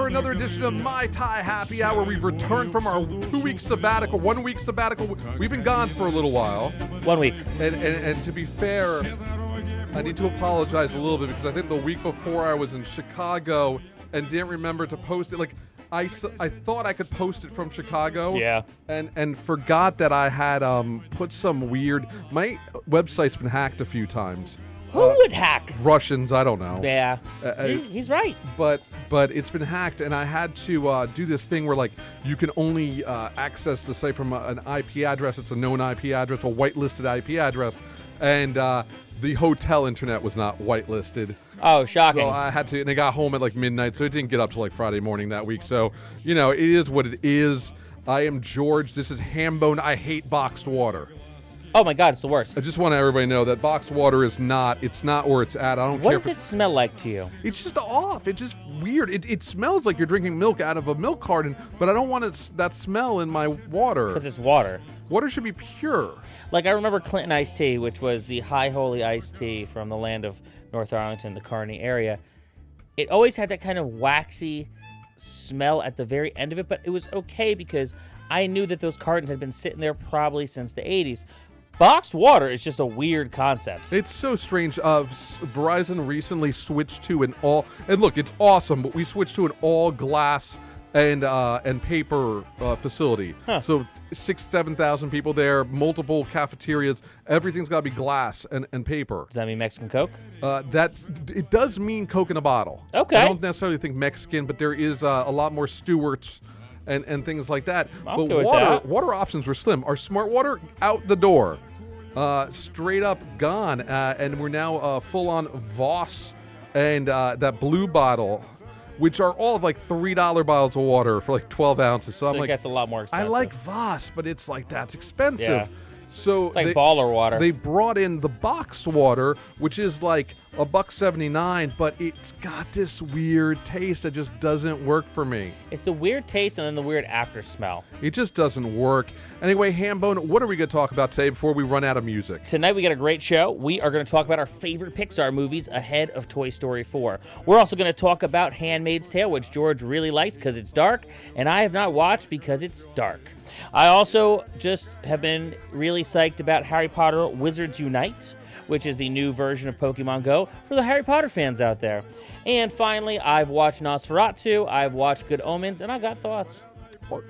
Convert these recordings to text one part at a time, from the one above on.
for another edition of Mai Tai Happy Hour. We've returned from our 2-week sabbatical, 1-week sabbatical. We've been gone for a little while. 1 week. And to be fair, I need to apologize a little bit because I think the week before I was in Chicago and didn't remember to post it. Like, I thought I could post it from Chicago. Yeah. And forgot that I had put some weird... My website's been hacked a few times. Who would hack? Russians, I don't know. Yeah, he's right. But it's been hacked, and I had to do this thing where, like, you can only access the site from an IP address. It's a known IP address, a whitelisted IP address, and the hotel internet was not whitelisted. Oh, shocking. So I had to, and I got home at, like, midnight, so it didn't get up till, like, Friday morning that week. So, you know, it is what it is. I am George. This is Hambone. I hate boxed water. Oh my God, it's the worst. I just want everybody to know that boxed water is not, it's not where it's at. I don't care. What does it smell like to you? It's just off. It's just weird. It smells like you're drinking milk out of a milk carton, but I don't want that smell in my water. Because it's water. Water should be pure. Like, I remember Clinton iced tea, which was the high holy iced tea from the land of North Arlington, the Kearney area. It always had that kind of waxy smell at the very end of it, but it was okay because I knew that those cartons had been sitting there probably since the 80s. Boxed water is just a weird concept. It's so strange. Verizon recently switched to an all, and look, it's awesome, but we switched to an all glass and paper facility. Huh. So 7,000 people there, multiple cafeterias. Everything's got to be glass and paper. Does that mean Mexican Coke? It does mean Coke in a bottle. Okay. I don't necessarily think Mexican, but there is a lot more Stewart's and things like that. I'll But go with that. water options were slim. Our smart water out the door. Straight up gone, and we're now full on Voss and that blue bottle, which are all of like $3 bottles of water for like 12 ounces. So I'm it like, gets a lot more expensive. I like Voss, but it's like that's expensive. Yeah. So It's like baller water. They brought in the boxed water, which is like $1.79, but it's got this weird taste that just doesn't work for me. It's the weird taste and then the weird after smell. It just doesn't work. Anyway, Hambone, what are we going to talk about today before we run out of music? Tonight we got a great show. We are going to talk about our favorite Pixar movies ahead of Toy Story 4. We're also going to talk about Handmaid's Tale, which George really likes because it's dark, and I have not watched because it's dark. I also just have been really psyched about Harry Potter Wizards Unite, which is the new version of Pokemon Go for the Harry Potter fans out there. And finally, I've watched NOS4A2, I've watched Good Omens, and I got thoughts.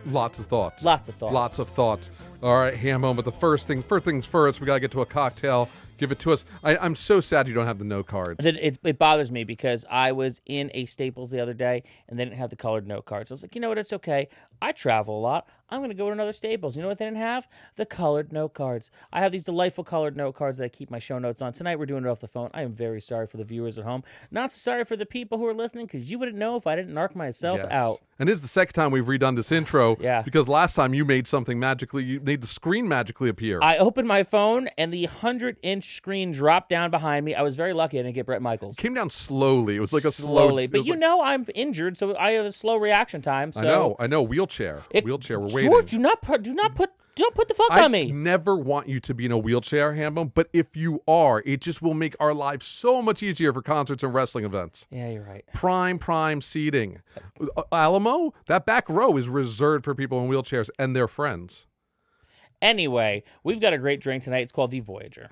Lots of thoughts. Lots of thoughts. Lots of thoughts. All right, Hambone, but the first things first, we got to get to a cocktail. Give it to us. I'm so sad you don't have the note cards. It bothers me because I was in a Staples the other day and they didn't have the colored note cards. I was like, you know what? It's okay. I travel a lot. I'm going to go to another Staples. You know what they didn't have? The colored note cards. I have these delightful colored note cards that I keep my show notes on. Tonight we're doing it off the phone. I am very sorry for the viewers at home. Not so sorry for the people who are listening because you wouldn't know if I didn't narc myself out. And this is the second time we've redone this intro. Yeah. Because last time you made something magically, you made the screen magically appear. I opened my phone and the 100-inch screen dropped down behind me. I was very lucky I didn't get Brett Michaels. It came down slowly. It was like a slowly. But you know I'm injured, so I have a slow reaction time. So I know. Wheelchair. Wheelchair. We're waiting. George, do not put the fuck on me. I never want you to be in a wheelchair, Hambone, but if you are, it just will make our lives so much easier for concerts and wrestling events. Yeah, you're right. Prime seating. Alamo, that back row is reserved for people in wheelchairs and their friends. Anyway, we've got a great drink tonight. It's called the Voyager.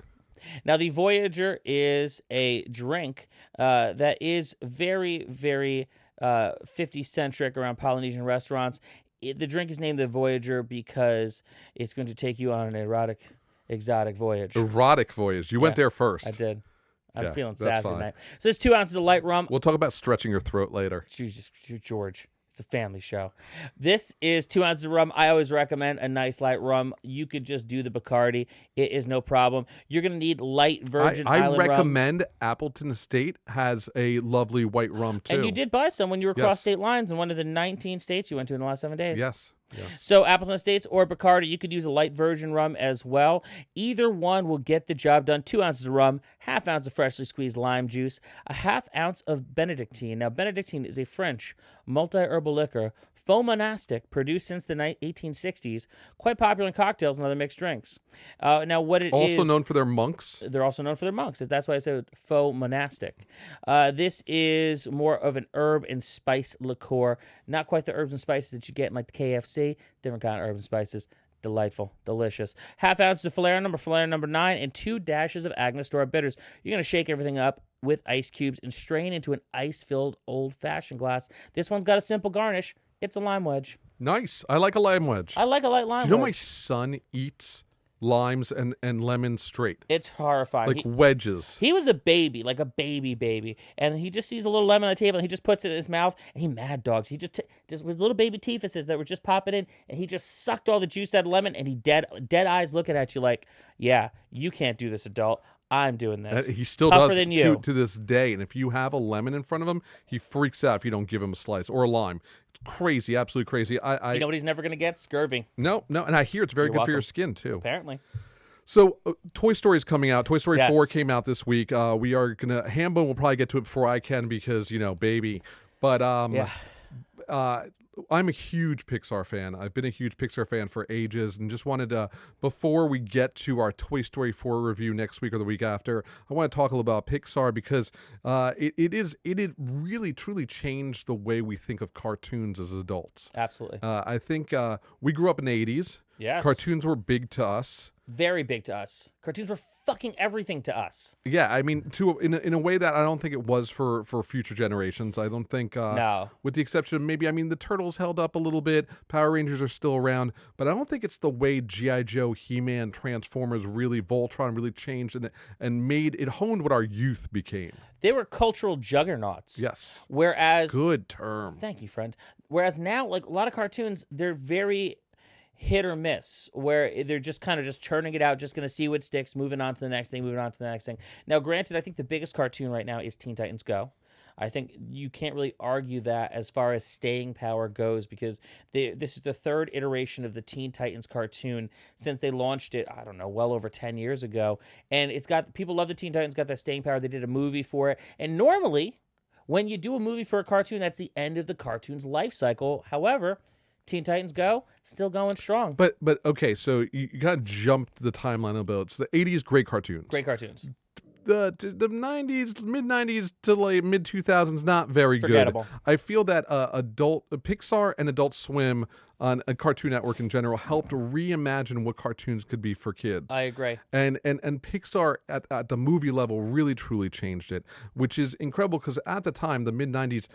Now, the Voyager is a drink that is very, very 50-centric around Polynesian restaurants. The drink is named the Voyager because it's going to take you on an erotic, exotic voyage. Erotic voyage. You went there first. I did. I'm feeling that's sassy fine. tonight. So there's 2 ounces of light rum. We'll talk about stretching your throat later. Jesus, George. It's a family show. This is 2 ounces of rum. I always recommend a nice light rum. You could just do the Bacardi. It is no problem. You're going to need light Virgin Island rums. I recommend Appleton Estate has a lovely white rum, too. And you did buy some when you were across state lines in one of the 19 states you went to in the last 7 days. Yes. Yes. So Apples and Estates or Bacardi, you could use a light version rum as well. Either one will get the job done. 2 ounces of rum, half ounce of freshly squeezed lime juice, a half ounce of Benedictine. Now, Benedictine is a French multi-herbal liquor, faux monastic, produced since the 1860s, quite popular in cocktails and other mixed drinks. Now, what it Also is... known for their monks. They're also known for their monks. That's why I said faux monastic. This is more of an herb and spice liqueur. Not quite the herbs and spices that you get in like the KFC. Different kind of herbs and spices. Delightful. Delicious. Half ounces of Falernum number 9, and 2 dashes of Angostura bitters. You're going to shake everything up with ice cubes and strain into an ice-filled old-fashioned glass. This one's got a simple garnish. It's a lime wedge. Nice. I like a lime wedge. I like a light lime Do you know my wedge. son eats limes and lemons straight? It's horrifying. Like wedges. He was a baby, like a baby, and he just sees a little lemon on the table, and he just puts it in his mouth, and he mad dogs. He just with little baby teethuses that were just popping in, and he just sucked all the juice out of the lemon, and he dead eyes looking at you like, yeah, you can't do this, adult. I'm doing this. He still Tougher does than you. to this day. And if you have a lemon in front of him, he freaks out if you don't give him a slice or a lime. It's crazy, absolutely crazy. You know what he's never going to get? Scurvy. No, and I hear it's very You're good welcome. for your skin too. Apparently. So, Toy Story is coming out. Toy Story Yes. 4 came out this week. We are gonna Hambone will probably get to it before I can because baby. But I'm a huge Pixar fan. I've been a huge Pixar fan for ages, and just wanted to, before we get to our Toy Story 4 review next week or the week after, I want to talk a little about Pixar because it really truly changed the way we think of cartoons as adults. Absolutely. I think we grew up in the 80s. Yes. Cartoons were big to us. Very big to us. Cartoons were fucking everything to us. Yeah, I mean, in a way that I don't think it was for future generations. I don't think, No. with the exception of maybe, the Turtles held up a little bit. Power Rangers are still around, but I don't think it's the way G.I. Joe, He-Man, Transformers, really Voltron really changed and made it honed what our youth became. They were cultural juggernauts. Yes. Whereas... Good term. Thank you, friend. Whereas now, like a lot of cartoons, they're very hit or miss, where they're just kind of just churning it out, just going to see what sticks, moving on to the next thing. Now, granted, I think the biggest cartoon right now is Teen Titans Go. I think you can't really argue that as far as staying power goes, because this is the third iteration of the Teen Titans cartoon since they launched it, I don't know, well over 10 years ago. And people love the Teen Titans, got that staying power. They did a movie for it. And normally, when you do a movie for a cartoon, that's the end of the cartoon's life cycle. However, Teen Titans Go, still going strong. But okay, so you kind of jumped the timeline a bit. So the 80s, great cartoons. Great cartoons. The 90s, mid-90s to like mid-2000s, not very Forgettable. good. I feel that Pixar and Adult Swim on a Cartoon Network in general helped reimagine what cartoons could be for kids. I agree. And Pixar at the movie level really truly changed it, which is incredible because at the time, the mid-90s,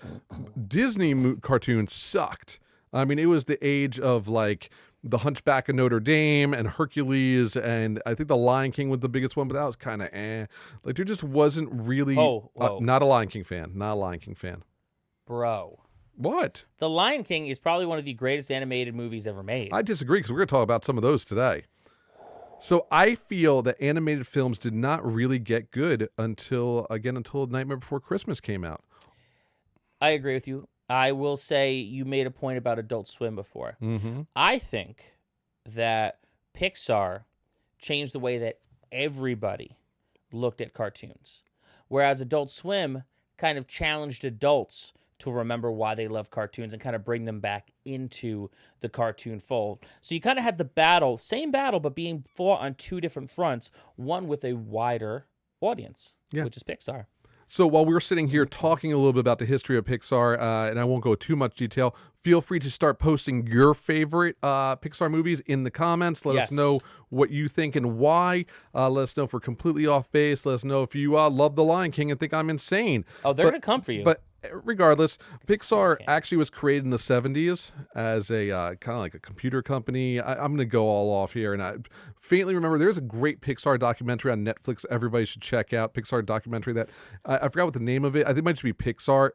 Disney cartoons sucked. I mean, it was the age of like The Hunchback of Notre Dame and Hercules, and I think The Lion King was the biggest one, but that was kind of Like there just wasn't really. Whoa. Not a Lion King fan. Not a Lion King fan. Bro. What? The Lion King is probably one of the greatest animated movies ever made. I disagree because we're going to talk about some of those today. So I feel that animated films did not really get good until Nightmare Before Christmas came out. I agree with you. I will say you made a point about Adult Swim before. Mm-hmm. I think that Pixar changed the way that everybody looked at cartoons, whereas Adult Swim kind of challenged adults to remember why they love cartoons and kind of bring them back into the cartoon fold. So you kind of had the same battle, but being fought on two different fronts, one with a wider audience, which is Pixar. So while we're sitting here talking a little bit about the history of Pixar, and I won't go too much detail, feel free to start posting your favorite Pixar movies in the comments. Let us know what you think and why. Let us know if we're completely off base. Let us know if you love The Lion King and think I'm insane. Oh, they're going to come for you. But regardless, Pixar actually was created in the 70s as a kind of like a computer company. I'm going to go all off here, and I faintly remember there's a great Pixar documentary on Netflix everybody should check out. Pixar documentary that I forgot what the name of it. I think it might just be Pixar.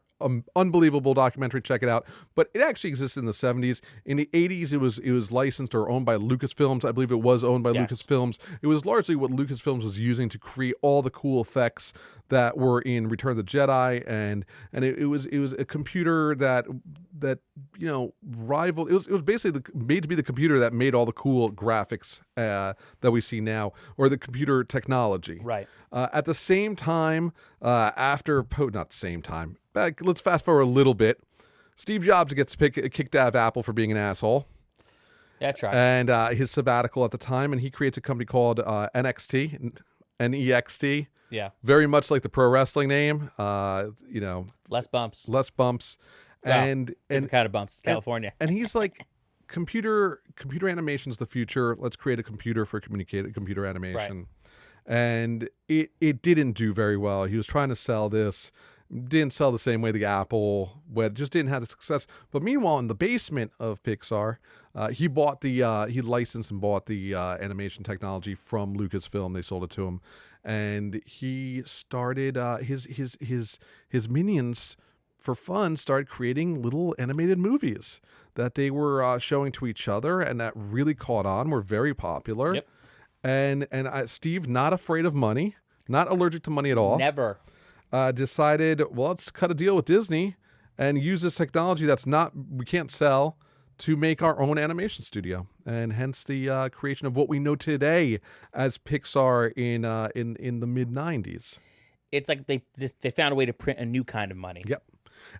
unbelievable documentary. Check it out. But it actually existed in the 70s. In the 80s, it was licensed or owned by Lucasfilms. I believe it was owned by Lucasfilms. It was largely what Lucasfilms was using to create all the cool effects that were in Return of the Jedi, and it was a computer that rivaled. It was basically made to be the computer that made all the cool graphics that we see now, or the computer technology. Right. At the same time, not the same time. Let's fast forward a little bit. Steve Jobs gets kicked out of Apple for being an asshole. That tracks. And his sabbatical at the time, and he creates a company called NXT. NEXT. Yeah. Very much like the pro wrestling name. Less bumps. And different kind of bumps. California. And he's like, computer animation's the future. Let's create a computer for computer animation. Right. And it didn't do very well. He was trying to sell this. Didn't sell the same way the Apple went. Just didn't have the success. But meanwhile, in the basement of Pixar, he licensed and bought the animation technology from Lucasfilm. They sold it to him, and he started his minions for fun. Started creating little animated movies that they were showing to each other, and that really caught on. Were very popular. Yep. And Steve, not afraid of money, not allergic to money at all. Never. Decided, well, let's cut a deal with Disney and use this technology we can't sell to make our own animation studio, and hence the creation of what we know today as Pixar in the mid '90s. It's like they found a way to print a new kind of money. Yep.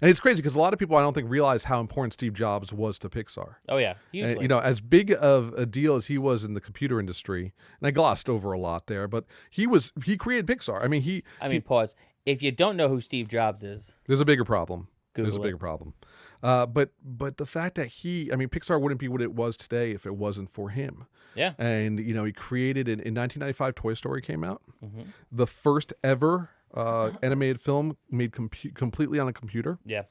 And it's crazy because a lot of people, I don't think, realize how important Steve Jobs was to Pixar. Oh, yeah. Hugely. And, as big of a deal as he was in the computer industry, and I glossed over a lot there, but he created Pixar. I mean, pause. If you don't know who Steve Jobs is, there's a bigger problem. Google There's a bigger problem. But the fact that Pixar wouldn't be what it was today if it wasn't for him. Yeah. And, he created, in 1995, Toy Story came out. Mm-hmm. The first ever animated film made completely on a computer. Yeah.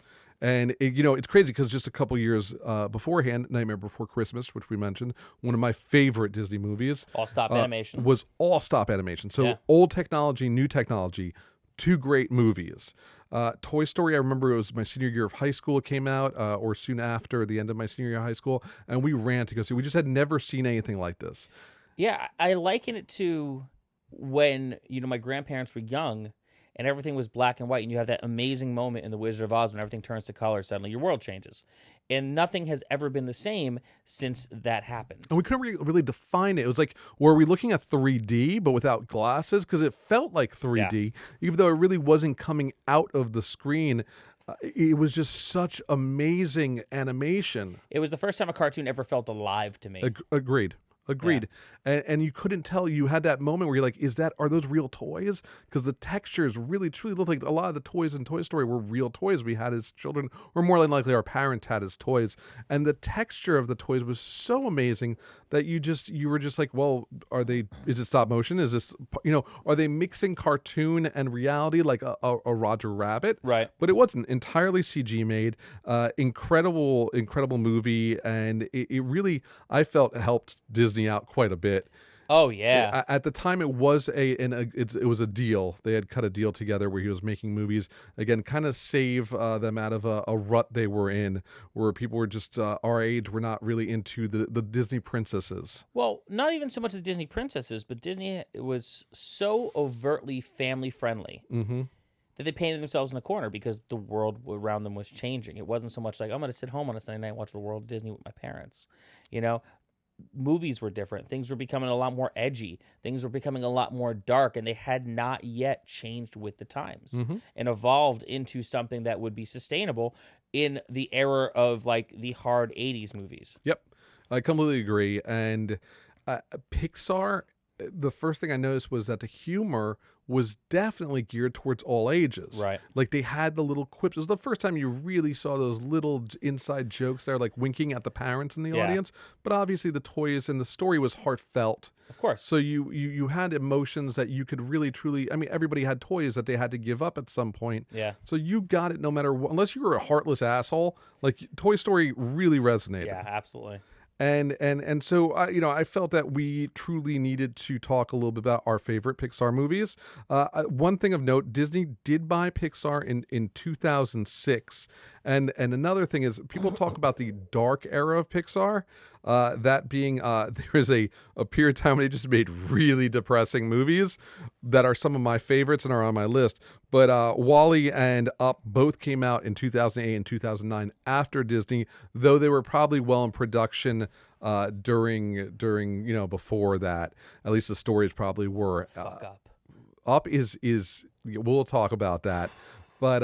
And it's crazy because just a couple years beforehand, Nightmare Before Christmas, which we mentioned, one of my favorite Disney movies, all stop animation, was all stop animation. So old technology, new technology, two great movies. Toy Story, I remember it was my senior year of high school. It came out, or soon after the end of my senior year of high school, and we ran to go see. We just had never seen anything like this. Yeah, I liken it to when my grandparents were young. And everything was black and white, and you have that amazing moment in The Wizard of Oz when everything turns to color. Suddenly, your world changes, and nothing has ever been the same since that happened. And we couldn't really define it. It was like, were we looking at 3D but without glasses? Because it felt like 3D, even though it really wasn't coming out of the screen. It was just such amazing animation. It was the first time a cartoon ever felt alive to me. Agreed. And you couldn't tell. You had that moment where you're like, are those real toys? Because the textures really truly look like a lot of the toys in Toy Story were real toys we had as children, or more than likely our parents had as toys. And the texture of the toys was so amazing that you were just like, well, is it stop motion? Is this, are they mixing cartoon and reality like a Roger Rabbit? Right. But it wasn't. Entirely CG made. Incredible movie. And it really, I felt, helped Disney out quite a bit. Oh yeah. At the time, it was it was a deal. They had cut a deal together where he was making movies again, kind of save them out of a rut they were in, where people were just our age were not really into the Disney princesses. Well, not even so much the Disney princesses, but Disney was so overtly family friendly. Mm-hmm. That they painted themselves in a corner because the world around them was changing. It wasn't so much like, I'm going to sit home on a Sunday night and watch the world of Disney with my parents. Movies were different. Things were becoming a lot more edgy. Things were becoming a lot more dark, and they had not yet changed with the times and evolved into something that would be sustainable in the era of like the hard 80s movies. Yep. I completely agree. And Pixar, the first thing I noticed was that the humor was definitely geared towards all ages. Right. Like they had the little quips. It was the first time you really saw those little inside jokes there, like winking at the parents in the audience. But obviously the toys and the story was heartfelt. Of course. So you had emotions that you could really, truly, everybody had toys that they had to give up at some point. Yeah. So you got it no matter what, unless you were a heartless asshole, like Toy Story really resonated. Yeah, absolutely. And so I felt that we truly needed to talk a little bit about our favorite Pixar movies. One thing of note: Disney did buy Pixar in 2006, and another thing is people talk about the dark era of Pixar. That being there is a period of time when they just made really depressing movies that are some of my favorites and are on my list. But Wall-E and Up both came out in 2008 and 2009 after Disney, though they were probably well in production during before that. At least the stories probably were. Fuck Up. Up is we'll talk about that, but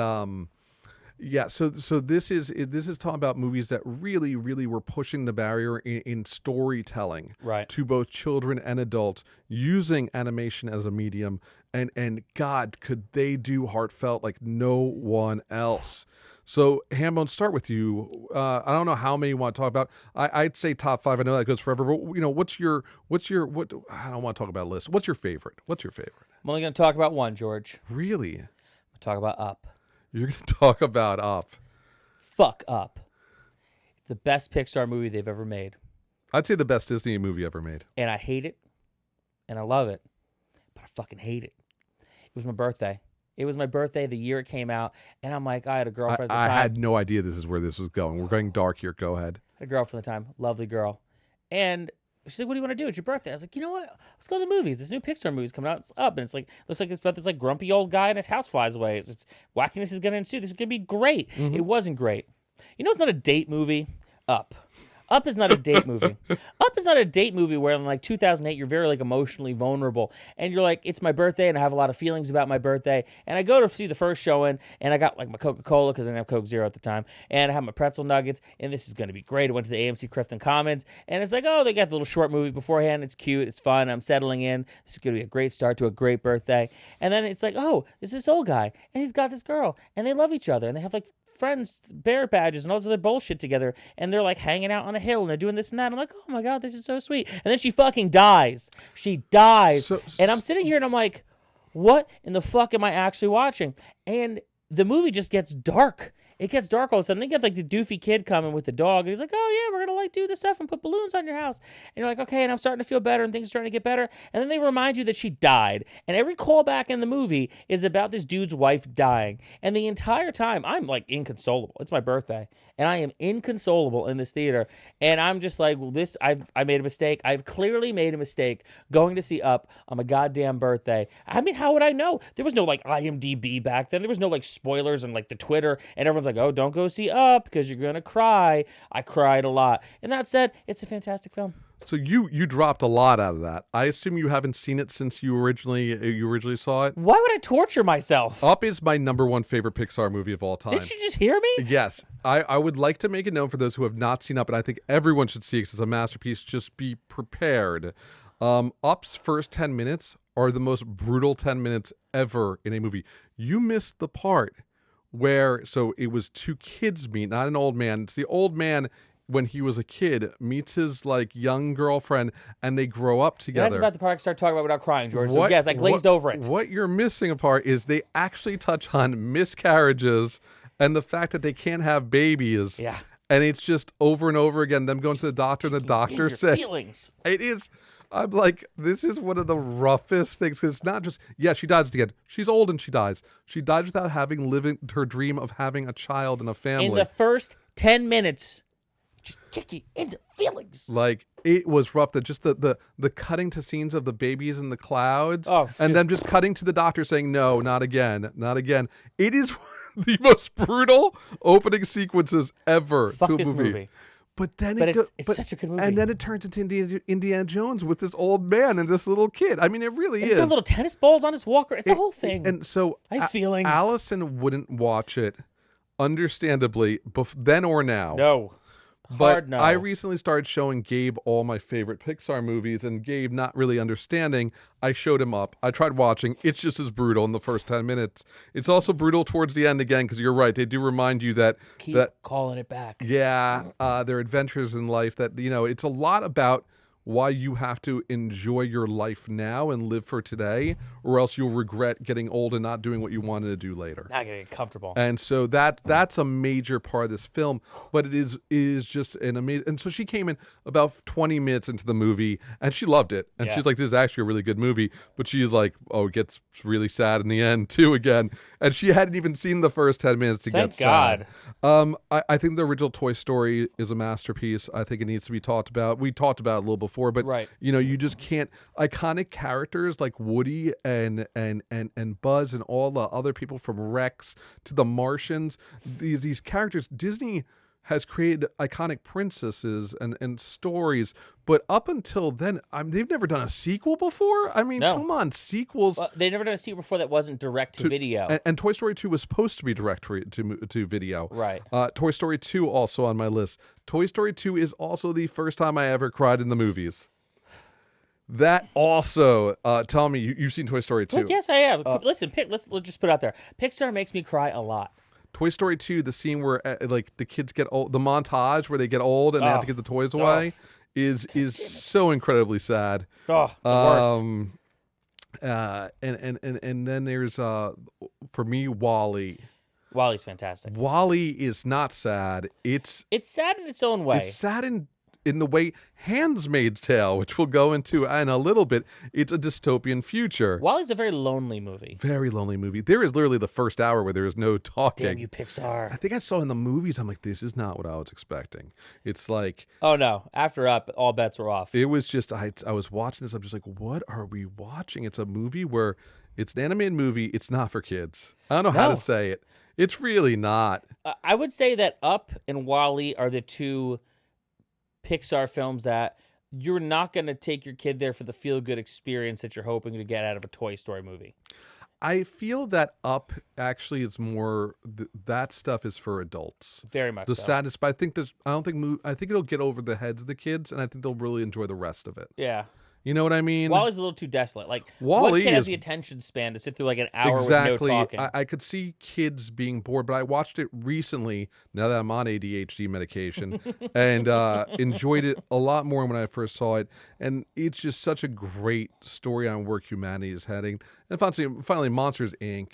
yeah. So this is talking about movies that really were pushing the barrier in storytelling, Right. to both children and adults using animation as a medium, and God, could they do heartfelt like no one else. So, Hambone, start with you. I don't know how many you want to talk about. I'd say top 5. I know that goes forever, but what's your I don't want to talk about a list. What's your favorite? I'm only going to talk about one, George. Really? I'm going to talk about Up. You're going to talk about Up. Fuck Up. The best Pixar movie they've ever made. I'd say the best Disney movie ever made. And I hate it. And I love it. But I fucking hate it. It was my birthday. It was my birthday the year it came out. And I'm like, I had a girlfriend at the time. I had no idea this is where this was going. We're going dark here. Go ahead. I had a girlfriend at the time. Lovely girl. And she's like, what do you want to do? It's your birthday. I was like, you know what? Let's go to the movies. This new Pixar movie's coming out. It's Up. And it's like, looks like it's about this like grumpy old guy and his house flies away. It's wackiness is going to ensue. This is going to be great. Mm-hmm. It wasn't great. You know, it's not a date movie. Up. Up is not a date movie. Up is not a date movie where in like 2008 you're very like emotionally vulnerable and you're like, it's my birthday and I have a lot of feelings about my birthday, and I go to see the first showing and I got like my Coca-Cola because I didn't have Coke Zero at the time, and I have my pretzel nuggets and this is going to be great. I went to the AMC Clifton Commons and it's like, oh, they got the little short movie beforehand. It's cute. It's fun. I'm settling in. This is going to be a great start to a great birthday. And then it's like, oh, there's this old guy and he's got this girl and they love each other and they have like friends, bear badges, and all this other bullshit together, and they're like hanging out on a hill and they're doing this and that. I'm like, oh my God, this is so sweet. And then she fucking dies. She dies. And I'm sitting here and I'm like, what in the fuck am I actually watching? And the movie just gets dark. It gets dark all of a sudden. They get like the doofy kid coming with the dog. And he's like, oh yeah, we're going to like do this stuff and put balloons on your house. And you're like, okay, and I'm starting to feel better and things are starting to get better. And then they remind you that she died. And every callback in the movie is about this dude's wife dying. And the entire time, I'm like inconsolable. It's my birthday. And I am inconsolable in this theater. And I'm just like, well, I made a mistake. I've clearly made a mistake going to see Up on my goddamn birthday. I mean, how would I know? There was no like IMDb back then. There was no like spoilers and like the Twitter. And everyone's like, oh, don't go see Up because you're going to cry. I cried a lot. And that said, it's a fantastic film. So you dropped a lot out of that. I assume you haven't seen it since you originally saw it. Why would I torture myself? Up is my number one favorite Pixar movie of all time. Did you just hear me? Yes. I would like to make it known for those who have not seen Up, and I think everyone should see it because it's a masterpiece. Just be prepared. Up's first 10 minutes are the most brutal 10 minutes ever in a movie. You missed the part where, so it was two kids meet, not an old man. It's the old man when he was a kid meets his like young girlfriend and they grow up together. That's about the part I start talking about without crying, George. So yes, I glazed over it. What you're missing apart is they actually touch on miscarriages and the fact that they can't have babies. Yeah. And it's just over and over again, them going to the doctor and the doctor said, feelings. It is. I'm like, this is one of the roughest things because it's not just, yeah, she dies again. She's old and she dies. She dies without having lived her dream of having a child and a family. In the first 10 minutes, just kick you into feelings. Like, it was rough. That just the cutting to scenes of the babies in the clouds, and then just cutting to the doctor saying, no, not again, not again. It is the most brutal opening sequences ever Fuck to a this movie. movie. But then it's such a good movie. And then it turns into Indiana Jones with this old man and this little kid. I mean, it really is. He's got little tennis balls on his walker. It's a whole thing. And so I have feelings. Allison wouldn't watch it, understandably, then or now. No. But no. I recently started showing Gabe all my favorite Pixar movies, and Gabe, not really understanding, I showed him Up. I tried watching. It's just as brutal in the first 10 minutes. It's also brutal towards the end again, because you're right. They do remind you that... Keep calling it back. Yeah, their adventures in life, that, it's a lot about why you have to enjoy your life now and live for today, or else you'll regret getting old and not doing what you wanted to do later. Not getting comfortable. And so that's a major part of this film, but it is just an amazing. And so she came in about 20 minutes into the movie and she loved it. And she's like, this is actually a really good movie. But she's like, oh, it gets really sad in the end too again. And she hadn't even seen the first 10 minutes to get sad. I think the original Toy Story is a masterpiece. I think it needs to be talked about. We talked about it a little before, but you just can't. Iconic characters like Woody and Buzz and all the other people from Rex to the Martians. These characters, Disney has created iconic princesses and stories, but up until then, they've never done a sequel before. I mean, come on, sequels. Well, they've never done a sequel before that wasn't direct to video. And Toy Story 2 was supposed to be direct to video. Right. Toy Story 2 also on my list. Toy Story 2 is also the first time I ever cried in the movies. That also, tell me, you've seen Toy Story 2. Look, yes, I have. Listen, let's just put it out there. Pixar makes me cry a lot. Toy Story 2, the scene where like the kids get old, the montage where they get old and they have to get the toys away, is so incredibly sad. Oh, the worst. And then there's for me, WALL-E. WALL-E's fantastic. WALL-E is not sad. It's sad in its own way. It's sad in the way Handmaid's Tale, which we'll go into in a little bit, it's a dystopian future. WALL-E's a very lonely movie. Very lonely movie. There is literally the first hour where there is no talking. Damn you, Pixar. I think I saw in the movies, I'm like, this is not what I was expecting. It's like... Oh, no. After Up, all bets were off. It was just, I was watching this, I'm just like, what are we watching? It's a movie where it's an animated movie. It's not for kids. I don't know how to say it. It's really not. I would say that Up and WALL-E are the two Pixar films that you're not going to take your kid there for the feel-good experience that you're hoping to get out of a Toy Story movie. I feel that Up actually is more that stuff is for adults. Very much. The saddest, but I think it'll get over the heads of the kids, and I think they'll really enjoy the rest of it. Yeah. You know what I mean? WALL-E's a little too desolate. Like, WALL-E what kid has the attention span to sit through like an hour with no talking? I could see kids being bored, but I watched it recently, now that I'm on ADHD medication, and enjoyed it a lot more when I first saw it. And it's just such a great story on where humanity is heading. And finally Monsters, Inc.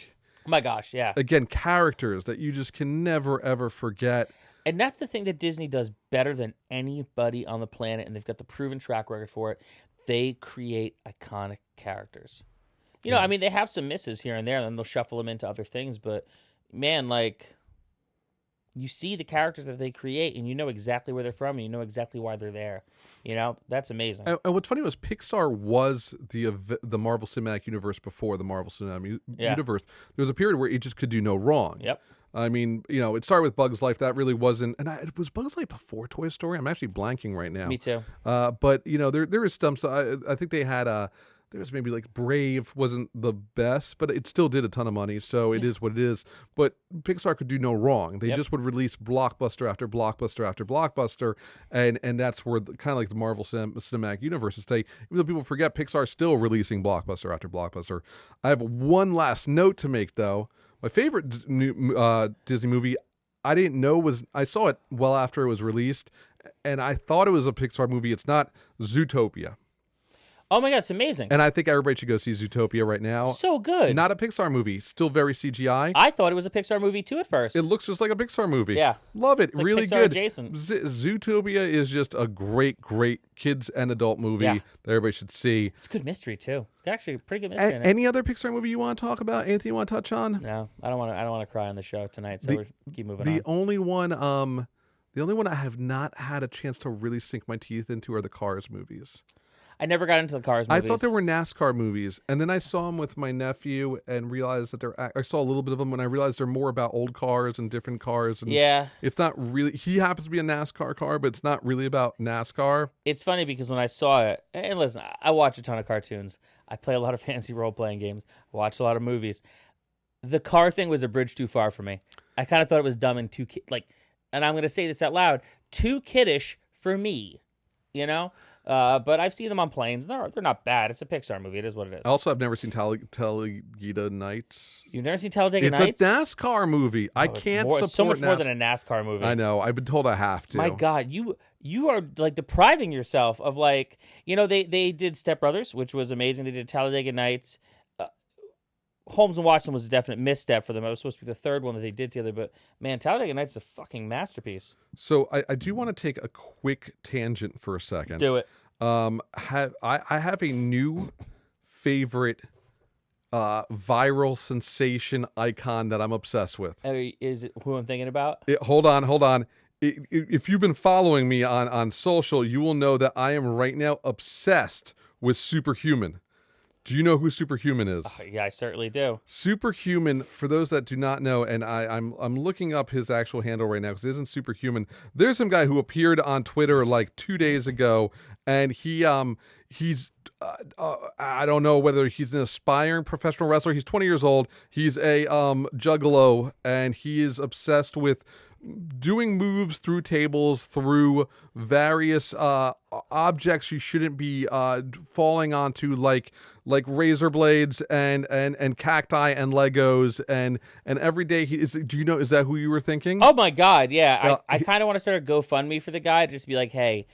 Oh my gosh, yeah. Again, characters that you just can never, ever forget. And that's the thing that Disney does better than anybody on the planet, and they've got the proven track record for it. They create iconic characters. You know, I mean, they have some misses here and there, and then they'll shuffle them into other things. But, man, like, you see the characters that they create, and you know exactly where they're from, and you know exactly why they're there. You know, that's amazing. And what's funny was Pixar was the Marvel Cinematic Universe before the Marvel Cinematic Universe. There was a period where it just could do no wrong. Yep. I mean, you know, it started with Bugs Life. That really wasn't, and it was Bugs Life before Toy Story. I'm actually blanking right now. Me too. But you know, there is some. So I think they had there was maybe like Brave wasn't the best, but it still did a ton of money. So it is what it is. But Pixar could do no wrong. They just would release blockbuster after blockbuster after blockbuster, and that's where kind of like the Marvel Cinematic Universe is stay. Even though people forget, Pixar's still releasing blockbuster after blockbuster. I have one last note to make though. My favorite Disney movie, I didn't know I saw it well after it was released, and I thought it was a Pixar movie. It's not. Zootopia. Oh my God, it's amazing. And I think everybody should go see Zootopia right now. So good. Not a Pixar movie. Still very CGI. I thought it was a Pixar movie too at first. It looks just like a Pixar movie. Yeah. Love it. It's like really Pixar good. adjacent. Zootopia is just a great, great kids and adult movie that everybody should see. It's a good mystery too. It's actually a pretty good mystery. In it. Any other Pixar movie you want to talk about? Anything you want to touch on? No, I don't want to cry on the show tonight. So we'll keep moving on. The only one I have not had a chance to really sink my teeth into are the Cars movies. I never got into the Cars movies. I thought they were NASCAR movies, and then I saw them with my nephew and realized that I saw a little bit of them, and I realized they're more about old cars and different cars. And it's not really. He happens to be a NASCAR car, but it's not really about NASCAR. It's funny because when I saw it, and listen, I watch a ton of cartoons. I play a lot of fantasy role-playing games. I watch a lot of movies. The car thing was a bridge too far for me. I kind of thought it was dumb and too and I'm going to say this out loud, too kiddish for me. You know. But I've seen them on planes. They're not bad. It's a Pixar movie. It is what it is. Also, I've never seen Talladega Nights. You've never seen Talladega Nights? It's a NASCAR movie. I can't support so much more than a NASCAR movie. I know. I've been told I have to. My God, you you are like depriving yourself of like, they did Step Brothers, which was amazing. They did Talladega Nights. Holmes and Watson was a definite misstep for them. It was supposed to be the third one that they did together, but man, Talladega Nights is a fucking masterpiece. So I do want to take a quick tangent for a second. Do it. I have a new favorite viral sensation icon that I'm obsessed with. Is it who I'm thinking about? Hold on. If you've been following me on social, you will know that I am right now obsessed with Superhuman. Do you know who Superhuman is? Yeah, I certainly do. Superhuman, for those that do not know, and I'm looking up his actual handle right now because it isn't Superhuman. There's some guy who appeared on Twitter like 2 days ago, and he's I don't know whether he's an aspiring professional wrestler. He's 20 years old. He's a juggalo, and he is obsessed with doing moves through tables, through various objects you shouldn't be falling onto, like razor blades and cacti and Legos, and every day is that who you were thinking? Oh my God, yeah. I kind of want to start a GoFundMe for the guy, just to be like, hey,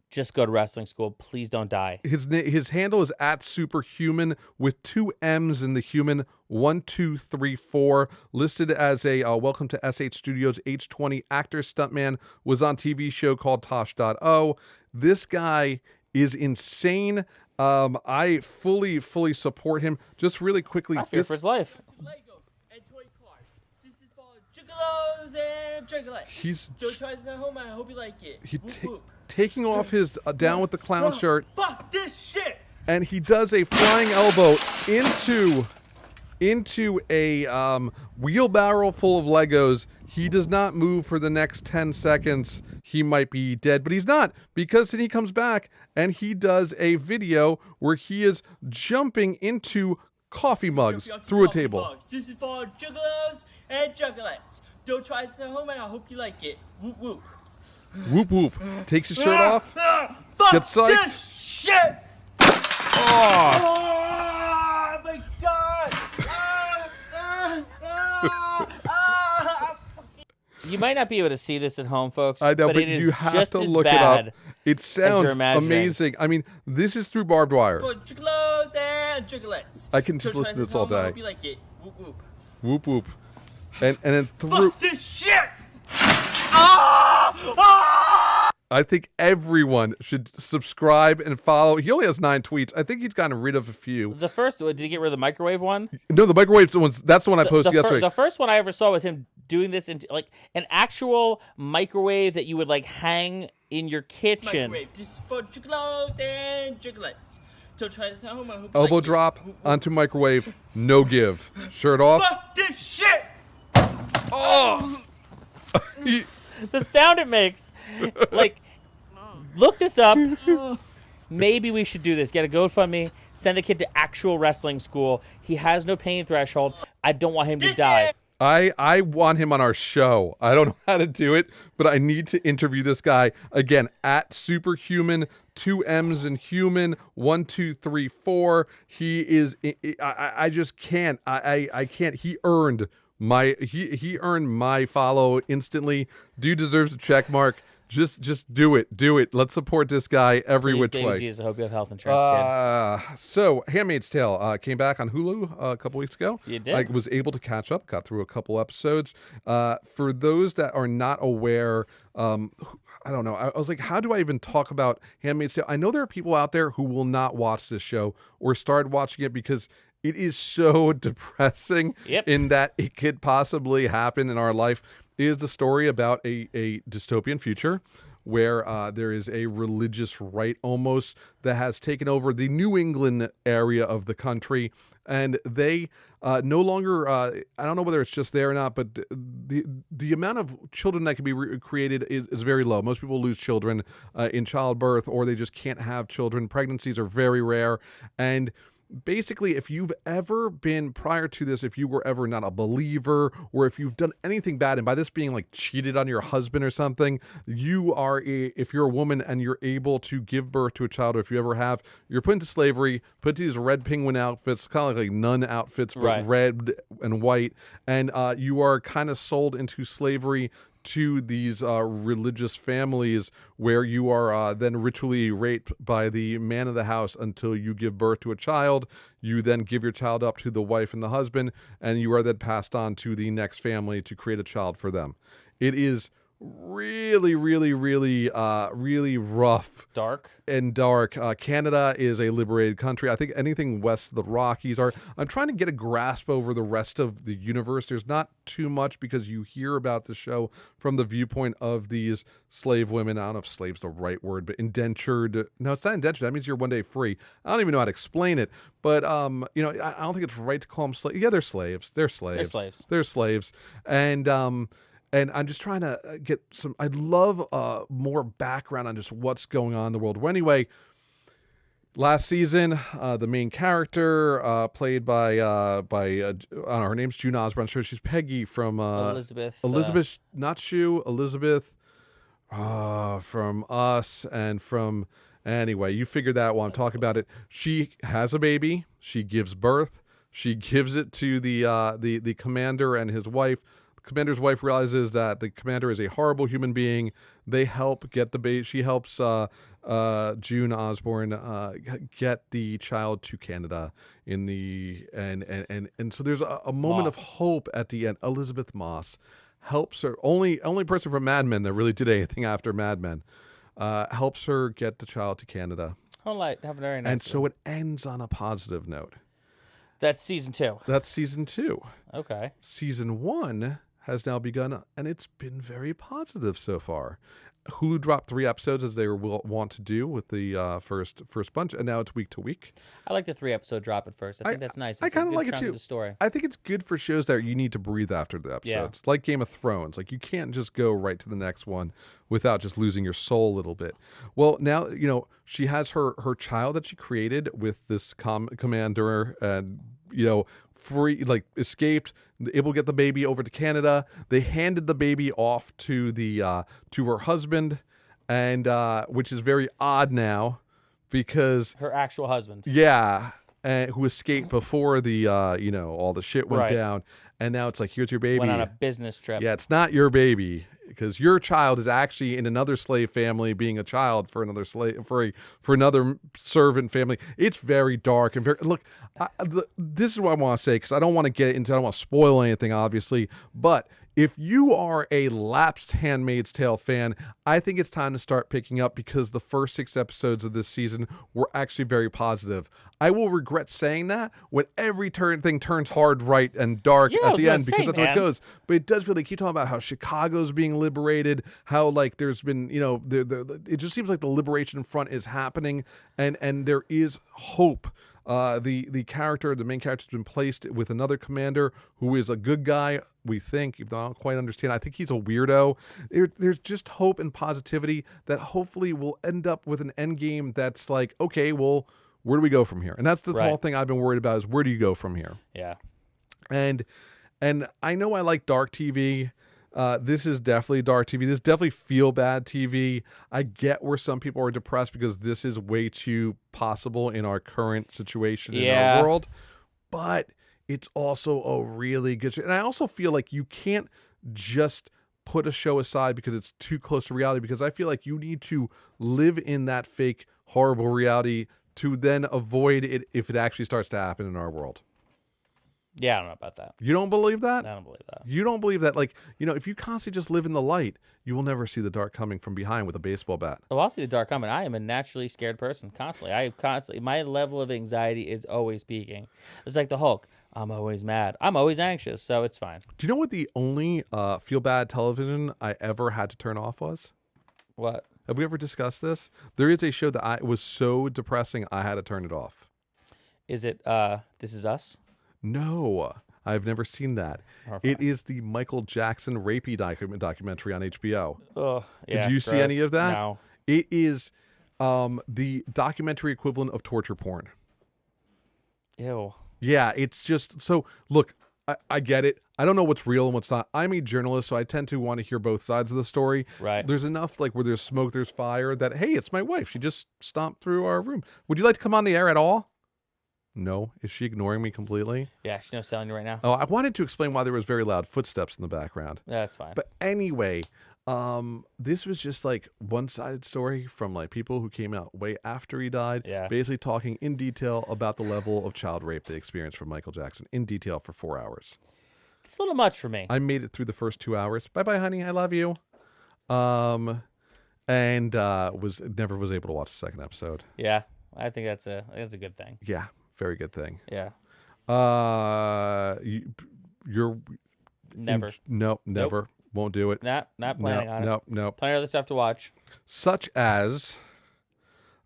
just go to wrestling school. Please don't die. His handle is @Superhuman with 2 M's in the human, 1234. Listed as a Welcome to SH Studios H20 actor stuntman. Was on TV show called Tosh.0. This guy is insane. I fully support him. Just really quickly, I fear for his life. Lego and toy cars. This is for juggalos and juggalettes. He's Joe tries this at home. I hope you like it. Whoop, whoop. taking off his Down with the Clown shirt, Fuck this shit. and he does a flying elbow into a wheelbarrow full of Legos. He does not move for the next 10 seconds. He might be dead, but he's not, because then he comes back and he does a video where he is jumping into coffee mugs through a table. Mugs. This is for juggalos and juggalettes. Don't try this at home, and I hope you like it. Whoop whoop. Whoop whoop. Takes his shirt off. Fuck Gets psyched. this shit. Oh. Oh my God. You might not be able to see this at home, folks. I know, but it is you have just to as look it bad up. It sounds imagining. amazing. I mean, this is through barbed wire. For juggalos and juggalettes. I can just Don't listen try to this all at home, I day. hope you like it. Whoop whoop. Whoop whoop. And then through. Fuck this shit. Ah! I think everyone should subscribe and follow. He only has 9 tweets. I think he's gotten rid of a few. The first, did he get rid of the microwave one? No, the microwave ones. That's the one I posted the yesterday. The first one I ever saw was him doing this in like an actual microwave that you would like hang in your kitchen. Microwave. This is for juggalos and juggalettes. Don't try this at home. I hope you Elbow like drop it. Whoop, whoop. onto microwave. No give. Shirt off. Fuck this shit. Oh. The sound it makes, like, look this up. Maybe we should do this. Get a GoFundMe. Send the kid to actual wrestling school. He has no pain threshold. I don't want him to die. I want him on our show. I don't know how to do it, but I need to interview this guy again @Superhuman, 2 M's in human, 1234. He is. I just can't. I can't. He earned my follow instantly. Dude deserves a check mark. Just do it. Let's support this guy every Please, which baby way. Jesus, I hope you have health insurance, kid. So Handmaid's Tale came back on Hulu a couple weeks ago. You did. I was able to catch up, got through a couple episodes. For those that are not aware, I don't know. I was like, how do I even talk about Handmaid's Tale? I know there are people out there who will not watch this show or start watching it because it is so depressing in that it could possibly happen in our life. It is the story about a dystopian future where there is a religious right almost that has taken over the New England area of the country. And they no longer, I don't know whether it's just there or not, but the amount of children that can be created is very low. Most people lose children in childbirth, or they just can't have children. Pregnancies are very rare. And basically, if you've ever been, prior to this, if you were ever not a believer, or if you've done anything bad, and by this being like cheated on your husband or something, you are, if you're a woman and you're able to give birth to a child, or if you ever have, you're put into slavery, put into these red penguin outfits, kind of like nun outfits, but red and white, and you are kind of sold into slavery to these religious families where you are then ritually raped by the man of the house until you give birth to a child. You then give your child up to the wife and the husband, and you are then passed on to the next family to create a child for them. It is really, really, really, really rough. Dark. And dark. Canada is a liberated country. I think anything west of the Rockies are. I'm trying to get a grasp over the rest of the universe. There's not too much because you hear about the show from the viewpoint of these slave women. I don't know if slave's the right word, but indentured. No, it's not indentured. That means you're one day free. I don't even know how to explain it. But, you know, I don't think it's right to call them slaves. Yeah, they're slaves. They're slaves. They're slaves. And I'm just trying to get some. I'd love more background on just what's going on in the world. Well, anyway, last season, the main character played by I don't know, her name's June Osborne. So she's Peggy from Elizabeth, not Shu, Elizabeth from Us and from. Anyway, you figured that while I'm talking about it. She has a baby. She gives birth. She gives it to the commander and his wife. Commander's wife realizes that the commander is a horrible human being. They help get the baby. She helps June Osborne get the child to Canada in the and so there's a moment of hope at the end. Elizabeth Moss helps her, only person from Mad Men that really did anything after Mad Men, helps her get the child to Canada. Oh, like have a very nice. And so it ends on a positive note. That's season 2. That's season 2. Okay. Season 1 has now begun, and it's been very positive so far. Hulu dropped 3 episodes as they want to do with the first bunch, and now it's week to week. I like the 3-episode drop at first. I think that's nice. I kind of like it too. The story. I think it's good for shows that you need to breathe after the episodes, like Game of Thrones. Like you can't just go right to the next one without just losing your soul a little bit. Well, now she has her child that she created with this commander, and free, like escaped, able to get the baby over to Canada. They handed the baby off to to her husband, and which is very odd now because her actual husband, who escaped before the all the shit went down, and now it's like, here's your baby. Went on a business trip. Yeah, it's not your baby because your child is actually in another slave family, being a child for another slave for another servant family. It's very dark and very. Look, this is what I want to say because I don't want to get into. I don't want to spoil anything, obviously, but. If you are a lapsed Handmaid's Tale fan, I think it's time to start picking up because the first 6 episodes of this season were actually very positive. I will regret saying that when every thing turns hard right and dark at the end because that's where it goes. But it does really keep talking about how Chicago's being liberated, how like there's been, it just seems like the liberation front is happening and there is hope. The main character has been placed with another commander who is a good guy, we think, even though I don't quite understand. I think he's a weirdo. There's just hope and positivity that hopefully will end up with an end game that's like, okay, well, where do we go from here? And that's the whole thing I've been worried about is where do you go from here? Yeah. And I know I like dark TV. This is definitely dark TV. This is definitely feel bad TV. I get where some people are depressed because this is way too possible in our current situation in our world. But it's also a really good show. And I also feel like you can't just put a show aside because it's too close to reality, because I feel like you need to live in that fake, horrible reality to then avoid it if it actually starts to happen in our world. Yeah, I don't know about that. You don't believe that? I don't believe that. You don't believe that, like, if you constantly just live in the light, you will never see the dark coming from behind with a baseball bat. Oh, I'll see the dark coming. I am a naturally scared person constantly. My level of anxiety is always peaking. It's like the Hulk. I'm always mad. I'm always anxious, so it's fine. Do you know what the only feel-bad television I ever had to turn off was? What? Have we ever discussed this? There is a show that was so depressing I had to turn it off. Is it This Is Us? No, I've never seen that. Okay. It is the Michael Jackson rapey documentary on HBO. Oh, yeah. Did you see any of that? No. It is the documentary equivalent of torture porn. Ew. Yeah, it's just so. Look, I get it. I don't know what's real and what's not. I'm a journalist, so I tend to want to hear both sides of the story. Right. There's enough like where there's smoke, there's fire. That hey, it's my wife. She just stomped through our room. Would you like to come on the air at all? No. Is she ignoring me completely? Yeah, she's no selling you right now. Oh, I wanted to explain why there was very loud footsteps in the background. That's fine. But anyway, this was just like one-sided story from like people who came out way after he died, Yeah. basically talking in detail about the level of child rape they experienced from Michael Jackson in detail for 4 hours. It's a little much for me. I made it through the first 2 hours. Bye-bye, honey. I love you. And was never was able to watch the second episode. Yeah, I think that's a good thing. Yeah, very good thing. Yeah. You're Never. Nope, never. Nope. Won't do it. Not planning on it. No. Plenty of other stuff to watch. Such as,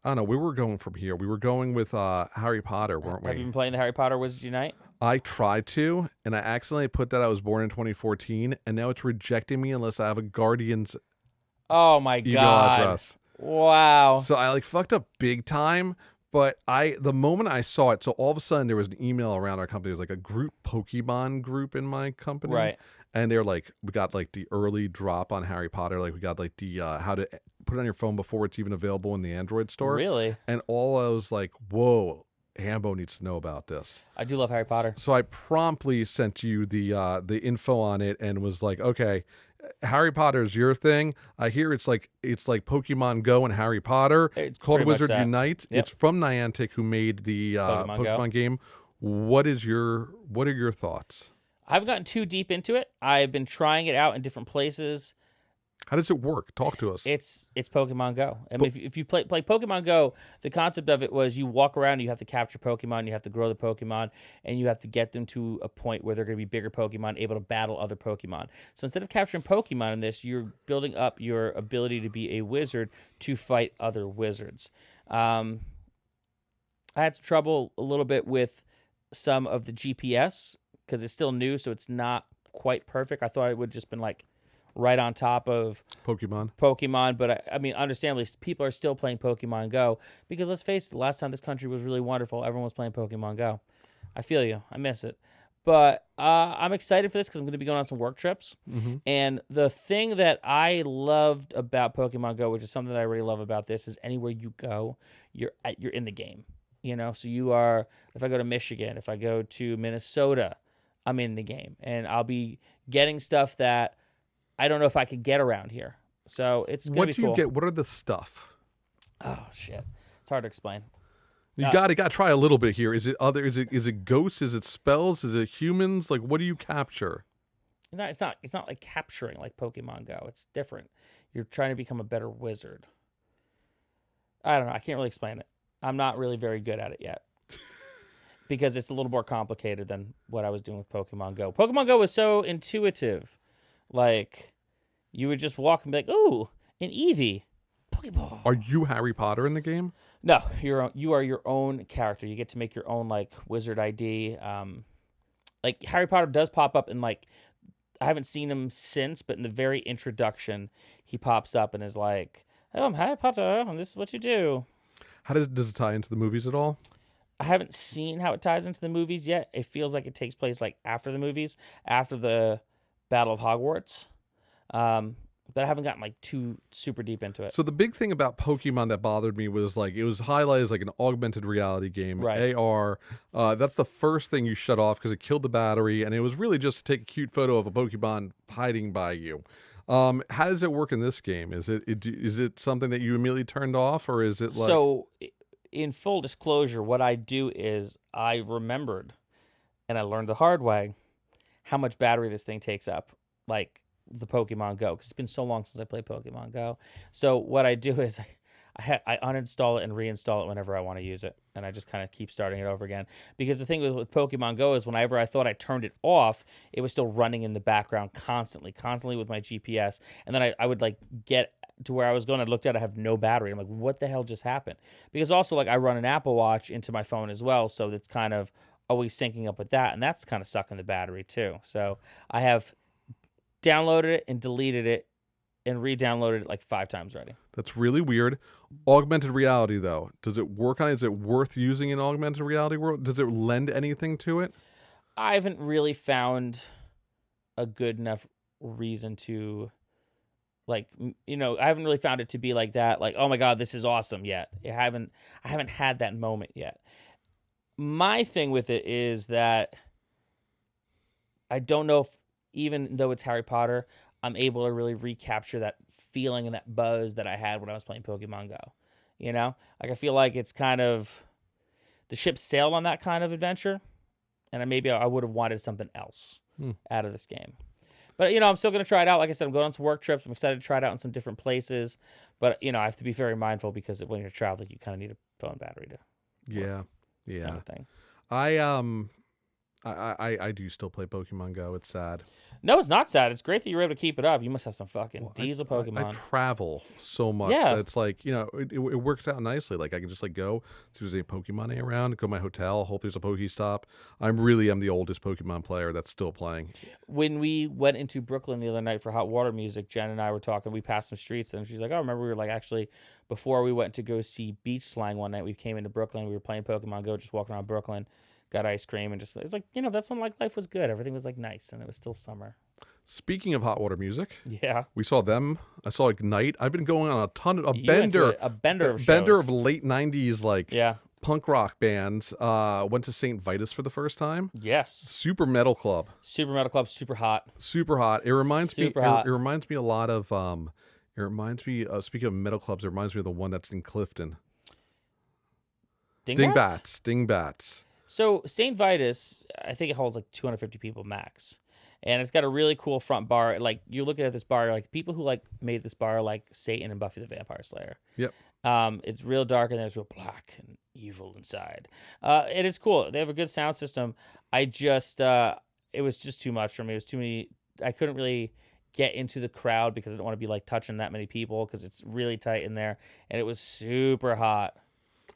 I don't know, we were going from here. We were going with Harry Potter, weren't we? Have you been playing the Harry Potter Wizards Unite? I tried to, and I accidentally put that I was born in 2014, and now it's rejecting me unless I have a Guardian's Oh my email god. address. Wow. So I like fucked up big time. But the moment I saw it, so all of a sudden there was an email around our company. It was like a group Pokemon group in my company. Right. And they're like, we got like the early drop on Harry Potter. Like we got like the how to put it on your phone before it's even available in the Android store. Really? And all I was like, whoa, Hambone needs to know about this. I do love Harry Potter. So I promptly sent you the info on it and was like, okay, Harry Potter's your thing. I hear it's like Pokemon Go and Harry Potter. It's called pretty much Wizard that. Unite. Yep. It's from Niantic, who made the Pokemon game. What are your thoughts? I haven't gotten too deep into it. I've been trying it out in different places. How does it work? Talk to us. It's Pokemon Go. I mean, if you play Pokemon Go, the concept of it was you walk around, and you have to capture Pokemon, you have to grow the Pokemon, and you have to get them to a point where they're going to be bigger Pokemon, able to battle other Pokemon. So instead of capturing Pokemon in this, you're building up your ability to be a wizard to fight other wizards. I had some trouble a little bit with some of the GPS because it's still new, so it's not quite perfect. I thought it would have just been like right on top of Pokemon, but I mean, understandably, people are still playing Pokemon Go because let's face it, the last time this country was really wonderful, everyone was playing Pokemon Go. I feel you. I miss it. But I'm excited for this because I'm going to be going on some work trips. Mm-hmm. And the thing that I loved about Pokemon Go, which is something that I really love about this, is anywhere you go, you're in the game. You know, so you are, if I go to Michigan, if I go to Minnesota, I'm in the game. And I'll be getting stuff that I don't know if I could get around here. So it's going to be cool. What do you get? What are the stuff? Oh, shit. It's hard to explain. You got to try a little bit here. Is it other? Is it ghosts? Is it spells? Is it humans? Like, what do you capture? No, it's not like capturing like Pokemon Go. It's different. You're trying to become a better wizard. I don't know. I can't really explain it. I'm not really very good at it yet. Because it's a little more complicated than what I was doing with Pokemon Go. Pokemon Go was so intuitive. Like, you would just walk and be like, ooh, an Eevee. Pokeball. Are you Harry Potter in the game? No, you are your own character. You get to make your own, like, wizard ID. Like, Harry Potter does pop up in, like, I haven't seen him since, but in the very introduction, he pops up and is like, oh, I'm Harry Potter, and this is what you do. How does it tie into the movies at all? I haven't seen how it ties into the movies yet. It feels like it takes place like after the movies, after the Battle of Hogwarts. But I haven't gotten like too super deep into it. So the big thing about Pokemon that bothered me was like it was highlighted as like an augmented reality game, right. AR. That's the first thing you shut off because it killed the battery, and it was really just to take a cute photo of a Pokemon hiding by you. How does it work in this game? Is it something that you immediately turned off, or is it like... So, in full disclosure, what I do is I remembered, and I learned the hard way, how much battery this thing takes up, like the Pokemon Go, because it's been so long since I played Pokemon Go. So what I do is I uninstall it and reinstall it whenever I want to use it, and I just kind of keep starting it over again. Because the thing with Pokemon Go is whenever I thought I turned it off, it was still running in the background constantly with my GPS, and then I would like get to where I was going. I looked at it, I have no battery. I'm like, what the hell just happened? Because also like I run an Apple Watch into my phone as well, so it's kind of always syncing up with that, and that's kind of sucking the battery too. So I have downloaded it and deleted it and re-downloaded it like 5 times already. That's really weird. Augmented reality, though, does it work on it? Is it worth using in augmented reality world? Does it lend anything to it? I haven't really found a good enough reason to, like, you know, I haven't really found it to be like that, like, oh my God, this is awesome yet. I haven't had that moment yet. My thing with it is that I don't know if, even though it's Harry Potter, I'm able to really recapture that feeling and that buzz that I had when I was playing Pokemon Go. You know? Like, I feel like it's kind of, the ship sailed on that kind of adventure, and maybe I would have wanted something else out of this game. But, I'm still going to try it out. Like I said, I'm going on some work trips. I'm excited to try it out in some different places. But, I have to be very mindful because when you're traveling, you kind of need a phone battery to work. Yeah. Kind of thing. I do still play Pokemon Go. It's sad. No, it's not sad. It's great that you're able to keep it up. You must have some fucking diesel Pokemon. I travel so much. Yeah. That it's like, it works out nicely. Like I can just go, see if there's any Pokemon around, go to my hotel, hope there's a Pokestop. I am the oldest Pokemon player that's still playing. When we went into Brooklyn the other night for Hot Water Music, Jen and I were talking. We passed some streets, and she's like, "Oh, remember we were actually before we went to go see Beach Slang one night. We came into Brooklyn. We were playing Pokemon Go, just walking around Brooklyn, got ice cream, and just it's like that's when life was good. Everything was nice, and it was still summer." Speaking of Hot Water Music, yeah, we saw them. I saw Ignite. I've been going on a ton of a bender of shows. Late '90s punk rock bands. Went to St. Vitus for the first time. Yes, Super Metal Club, super hot. It reminds me. Hot. It reminds me a lot of. It reminds me. Speaking of metal clubs, it reminds me of the one that's in Clifton. Dingbats. So St. Vitus, I think it holds 250 people max. And it's got a really cool front bar. Like, you're looking at this bar, you're like, people who made this bar are like Satan and Buffy the Vampire Slayer. Yep. It's real dark and there's real black and evil inside. And it's cool. They have a good sound system. I just, it was just too much for me. It was too many. I couldn't really get into the crowd because I don't want to be touching that many people because it's really tight in there. And it was super hot.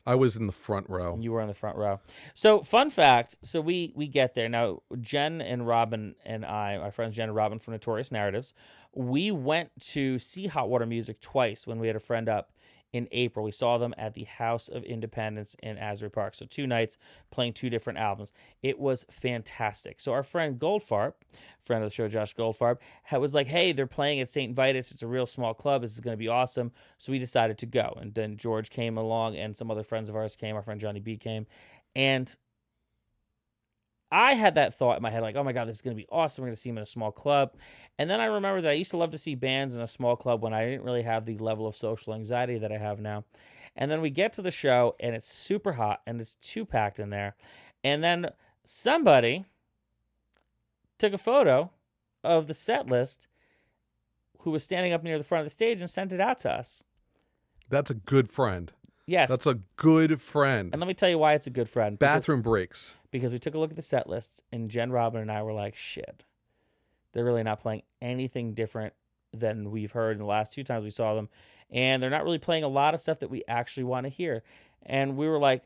I was in the front row. You were in the front row. So, fun fact. So, we get there. Now, Jen and Robin and I, my friends Jen and Robin from Notorious Narratives, we went to see Hot Water Music twice when we had a friend up in April. We saw them at the House of Independence in Asbury Park. So 2 nights playing 2 different albums. It was fantastic. So our friend Goldfarb, friend of the show Josh Goldfarb, was like, hey, they're playing at St. Vitus. It's a real small club. This is going to be awesome. So we decided to go. And then George came along and some other friends of ours came. Our friend Johnny B came. And I had that thought in my head, oh my God, this is going to be awesome. We're going to see him in a small club. And then I remember that I used to love to see bands in a small club when I didn't really have the level of social anxiety that I have now. And then we get to the show, and it's super hot, and it's too packed in there. And then somebody took a photo of the set list who was standing up near the front of the stage and sent it out to us. That's a good friend. Yes. That's a good friend. And let me tell you why it's a good friend. Bathroom breaks. Because we took a look at the set list, and Jen, Robin, and I were like, shit. They're really not playing anything different than we've heard in the last 2 times we saw them. And they're not really playing a lot of stuff that we actually want to hear. And we were like,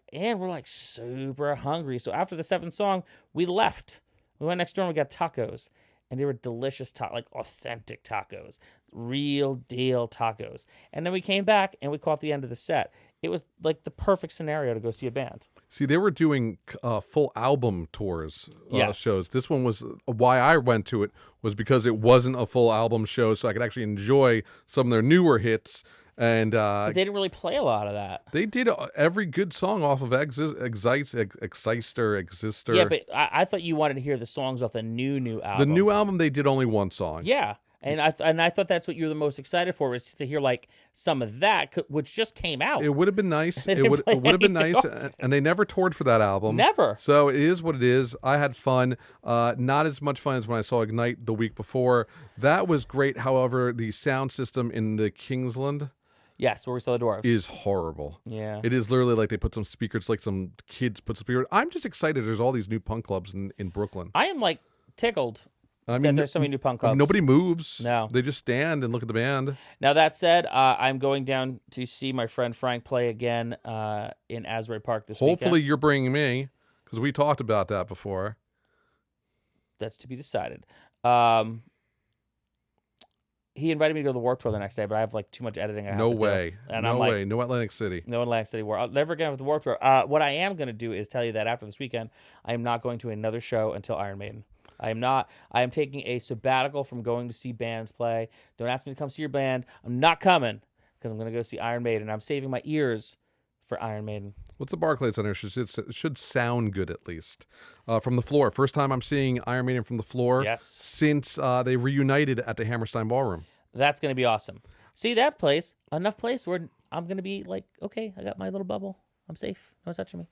super hungry. So after the 7th song, we left. We went next door and we got tacos. And they were delicious, authentic tacos. Real deal tacos. And then we came back and we caught the end of the set. It was the perfect scenario to go see a band. See, they were doing full album tours, yes. shows. This one was why I went to it was because it wasn't a full album show, so I could actually enjoy some of their newer hits. And but they didn't really play a lot of that. They did every good song off of Exister. Yeah, but I thought you wanted to hear the songs off the new album. The new album, they did only one song. Yeah. And I thought that's what you were the most excited for, was to hear some of that, which just came out. It would have been nice. It would have been nice, and they never toured for that album. Never. So it is what it is. I had fun. Not as much fun as when I saw Ignite the week before. That was great. However, the sound system in the Kingsland, yes, where we saw the Dwarves, is horrible. Yeah. It is literally like they put some speakers, some kids put some speakers. I'm just excited. There's all these new punk clubs in Brooklyn. I am tickled. I mean, there's so many new punk clubs. Nobody moves. No. They just stand and look at the band. Now, that said, I'm going down to see my friend Frank play again in Asbury Park this weekend. Hopefully you're bringing me, because we talked about that before. That's to be decided. He invited me to go to the Warped Tour the next day, but I have too much editing I have to do. No way. And no I'm way. No Atlantic City. No Atlantic City War. I'll never get with the Warped Tour. What I am going to do is tell you that after this weekend, I am not going to another show until Iron Maiden. I am not. I am taking a sabbatical from going to see bands play. Don't ask me to come see your band. I'm not coming because I'm going to go see Iron Maiden. I'm saving my ears for Iron Maiden. What's the Barclays Center? It should sound good at least. From the floor. First time I'm seeing Iron Maiden from the floor. Yes. Since they reunited at the Hammerstein Ballroom. That's going to be awesome. See, that place, enough place where I'm going to be like, okay, I got my little bubble. I'm safe. No one's touching me.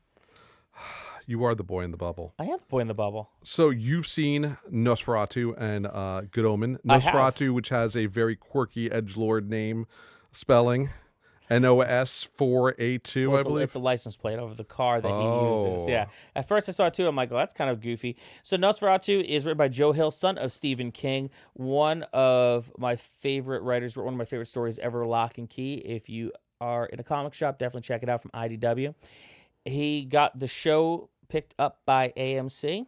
You are the boy in the bubble. I am the boy in the bubble. So you've seen NOS4A2 and Good Omen. I have. NOS4A2, which has a very quirky edgelord name spelling. NOS4A2, Well, I believe. It's a license plate over the car that he uses. Yeah. At first I saw it too. I'm like, well, that's kind of goofy. So NOS4A2 is written by Joe Hill, son of Stephen King. One of my favorite writers, one of my favorite stories ever, Lock and Key. If you are in a comic shop, definitely check it out from IDW. He got the show picked up by AMC,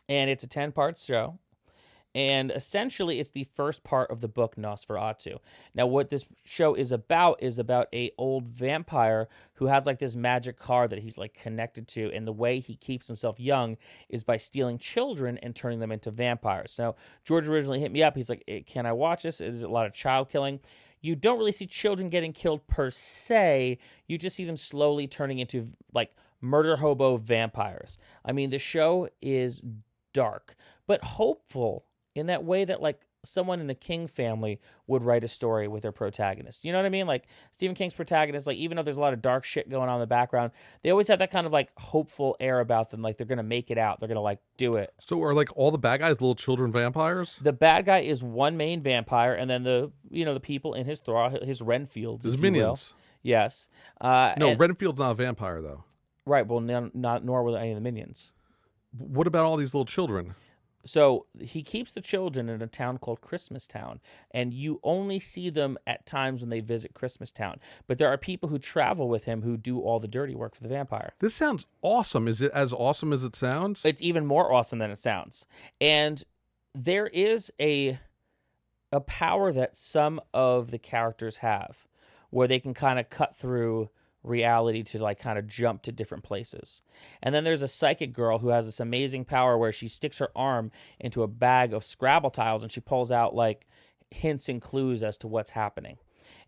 and it's a 10-part show. And essentially, it's the first part of the book NOS4A2. Now, what this show is about a old vampire who has like this magic car that he's like connected to, and the way he keeps himself young is by stealing children and turning them into vampires. Now, George originally hit me up. He's like, "Can I watch this? There's a lot of child killing." You don't really see children getting killed per se. You just see them slowly turning into like murder hobo vampires. I mean, the show is dark, but hopeful in that way that like someone in the King family would write a story with their protagonist. You know what I mean? Like Stephen King's protagonist, like even though there's a lot of dark shit going on in the background, they always have that kind of like hopeful air about them. Like they're going to make it out. They're going to like do it. So are like all the bad guys little children vampires? The bad guy is one main vampire, and then the people in his thrall, his Renfields, His if you minions. will. Yes. No, Renfield's not a vampire though. Right. Well, nor were any of the minions. What about all these little children? So he keeps the children in a town called Christmas Town, and you only see them at times when they visit Christmas Town. But there are people who travel with him who do all the dirty work for the vampire. This sounds awesome. Is it as awesome as it sounds? It's even more awesome than it sounds. And there is a power that some of the characters have where they can kind of cut through reality to like kind of jump to different places. And then there's a psychic girl who has this amazing power where she sticks her arm into a bag of Scrabble tiles and she pulls out like hints and clues as to what's happening.